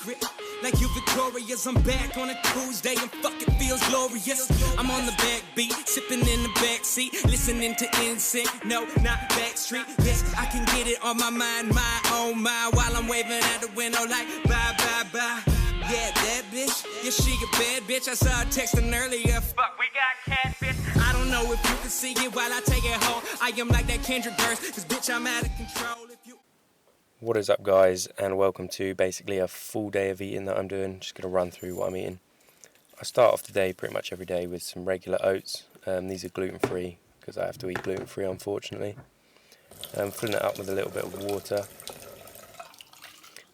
secret. Like you victorious, I'm back on a Tuesday and fuck it feels glorious. I'm on the backbeat, sipping in the backseat, listening to NSYNC, no, not Backstreet. Yes, I can get it on my mind, my own mind, while I'm waving out the window like bye, bye, bye. Yeah, that bitch, yeah, she a bad bitch. I saw her texting earlier, fuck, we got catfish. I don't know if you can see it while I take it home. I am like that Kendrick verse, cause bitch, I'm out of control. If you... What is up, guys, and welcome to basically a full day of eating that I'm doing. Just going to run through what I'm eating. I start off the day pretty much every day with some regular oats. These are gluten-free because I have to eat gluten-free, unfortunately. I'm filling it up with a little bit of water.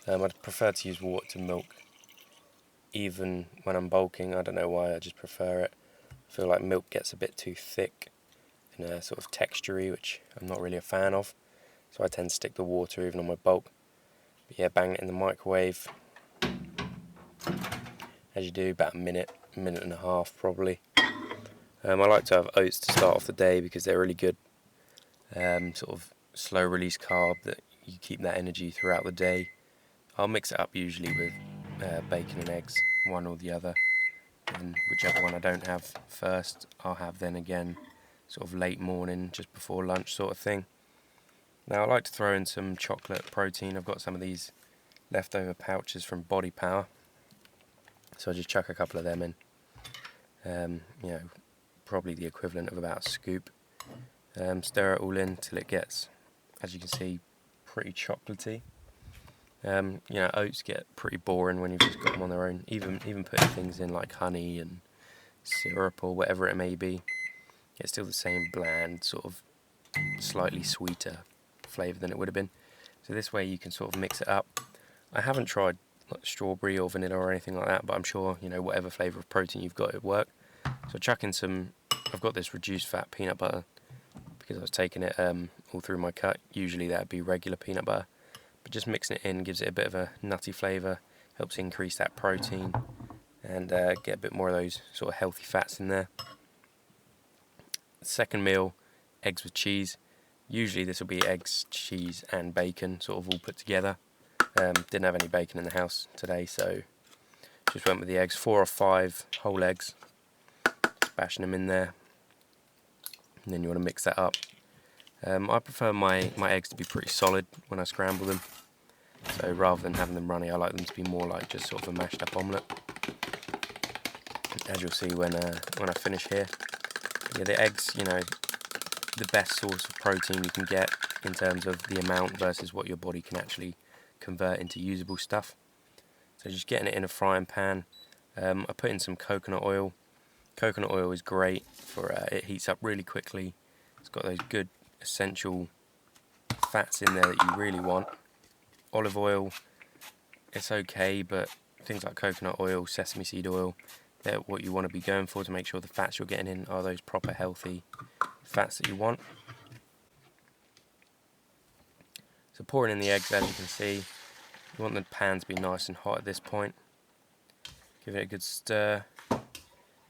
I'd prefer to use water to milk even when I'm bulking. I don't know why, I just prefer it. I feel like milk gets a bit too thick and sort of textury, which I'm not really a fan of. So I tend to stick to water even on my bulk. But yeah, bang it in the microwave. As you do, about a minute and a half probably. I like to have oats to start off the day because they're really good. Sort of slow release carb that you keep that energy throughout the day. I'll mix it up usually with bacon and eggs, one or the other. And whichever one I don't have first, I'll have then again, sort of late morning, just before lunch sort of thing. Now I like to throw in some chocolate protein. I've got some of these leftover pouches from Body Power, so I just chuck a couple of them in. You know, probably the equivalent of about a scoop. Stir it all in till it gets, as you can see, pretty chocolatey. You know, oats get pretty boring when you've just got them on their own. Even putting things in like honey and syrup or whatever it may be, it's still the same bland, sort of slightly sweeter flavour than it would have been. So this way you can sort of mix it up. I haven't tried like strawberry or vanilla or anything like that, but I'm sure, you know, whatever flavour of protein you've got, it'll work. So chuck in some, I've got this reduced fat peanut butter because I was taking it all through my cut. Usually that would be regular peanut butter, but just mixing it in gives it a bit of a nutty flavour, helps increase that protein and get a bit more of those sort of healthy fats in there. Second meal, eggs with cheese. Usually this will be eggs, cheese and bacon sort of all put together. Didn't have any bacon in the house today, so just went with the eggs. 4 or 5 whole eggs, just bashing them in there, and then you want to mix that up. I prefer my eggs to be pretty solid when I scramble them, so rather than having them runny, I like them to be more like just sort of a mashed up omelette, as you'll see when I finish here. Yeah, the eggs, you know, the best source of protein you can get in terms of the amount versus what your body can actually convert into usable stuff. So just getting it in a frying pan. I put in some coconut oil. Coconut oil is great for it heats up really quickly. It's got those good essential fats in there that you really want. Olive oil, it's okay, but things like coconut oil, sesame seed oil, they're what you want to be going for to make sure the fats you're getting in are those proper healthy fats that you want. So pouring in the eggs, as you can see, you want the pan to be nice and hot at this point. Give it a good stir. You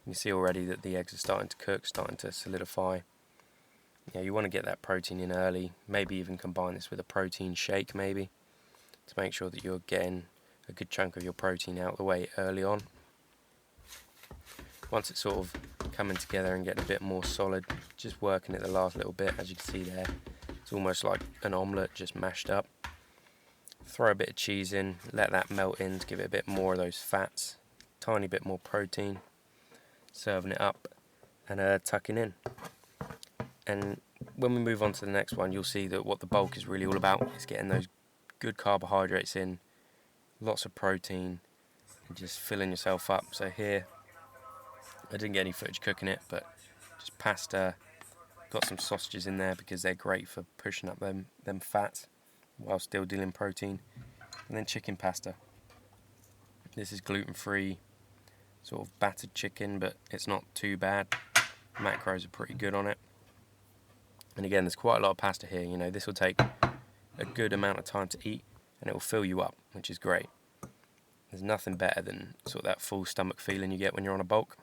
can see already that the eggs are starting to cook, starting to solidify. Yeah, you want to get that protein in early, maybe even combine this with a protein shake maybe, to make sure that you're getting a good chunk of your protein out of the way early on. Once it's sort of coming together and getting a bit more solid, just working it the last little bit, as you can see there. It's almost like an omelette, just mashed up. Throw a bit of cheese in, let that melt in to give it a bit more of those fats, tiny bit more protein. Serving it up and tucking in. And when we move on to the next one, you'll see that what the bulk is really all about is getting those good carbohydrates in, lots of protein, and just filling yourself up. So here, I didn't get any footage cooking it, but just pasta. Got some sausages in there because they're great for pushing up them fats while still dealing protein. And then chicken pasta. This is gluten-free, sort of battered chicken, but it's not too bad. Macros are pretty good on it. And again, there's quite a lot of pasta here. You know, this will take a good amount of time to eat, and it will fill you up, which is great. There's nothing better than sort of that full stomach feeling you get when you're on a bulk.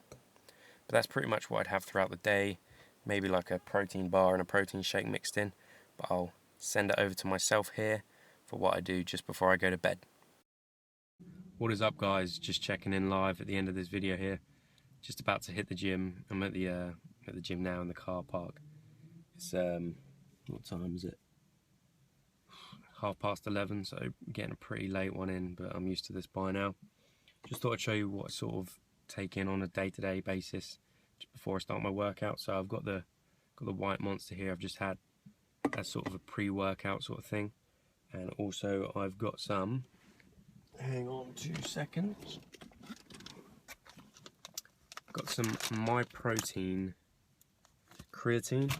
But that's pretty much what I'd have throughout the day. Maybe like a protein bar and a protein shake mixed in. But I'll send it over to myself here for what I do just before I go to bed. What is up, guys? Just checking in live at the end of this video here. Just about to hit the gym. I'm at the gym now in the car park. It's what time is it? 11:30, so getting a pretty late one in, but I'm used to this by now. Just thought I'd show you what I sort of take in on a day-to-day basis just before I start my workout. So I've got the white monster here. I've just had as sort of a pre-workout sort of thing, and also I've got some. Hang on 2 seconds. Got some My Protein creatine.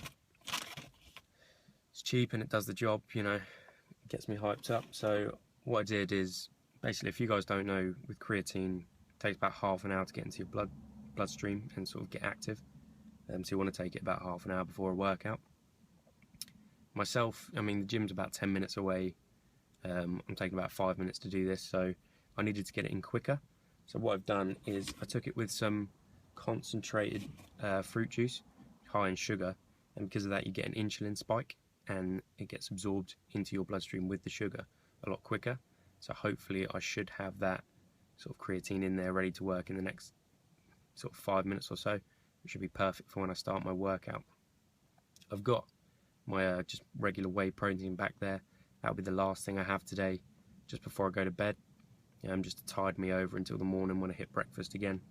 It's cheap and it does the job, you know, it gets me hyped up. So what I did is, basically, if you guys don't know, with creatine, it takes about half an hour to get into your bloodstream and sort of get active. So you want to take it about half an hour before a workout. Myself, I mean, the gym's about 10 minutes away. I'm taking about 5 minutes to do this, so I needed to get it in quicker. So what I've done is I took it with some concentrated fruit juice, high in sugar, and because of that you get an insulin spike and it gets absorbed into your bloodstream with the sugar a lot quicker. So hopefully I should have that sort of creatine in there ready to work in the next sort of 5 minutes or so, which should be perfect for when I start my workout. I've got my just regular whey protein back there. That'll be the last thing I have today, just before I go to bed. Just to tide me over until the morning when I hit breakfast again.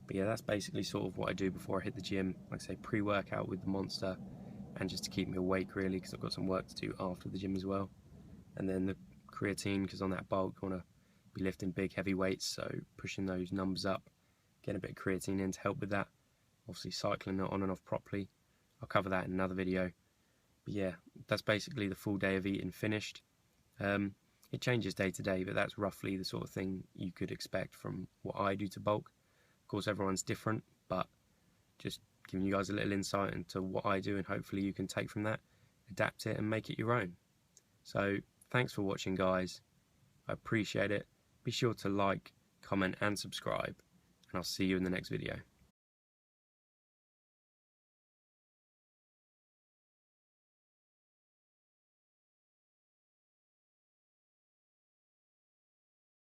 But yeah, that's basically sort of what I do before I hit the gym. Like I say, pre-workout with the monster, and just to keep me awake really, because I've got some work to do after the gym as well. And then the creatine, because on that bulk I want to be lifting big heavy weights, so pushing those numbers up, getting a bit of creatine in to help with that. Obviously cycling it on and off properly. I'll cover that in another video. But yeah, that's basically the full day of eating finished. It changes day to day, but that's roughly the sort of thing you could expect from what I do to bulk. Of course, everyone's different, but just giving you guys a little insight into what I do, and hopefully you can take from that, adapt it, and make it your own. So thanks for watching, guys. I appreciate it. Be sure to like, comment, and subscribe, and I'll see you in the next video.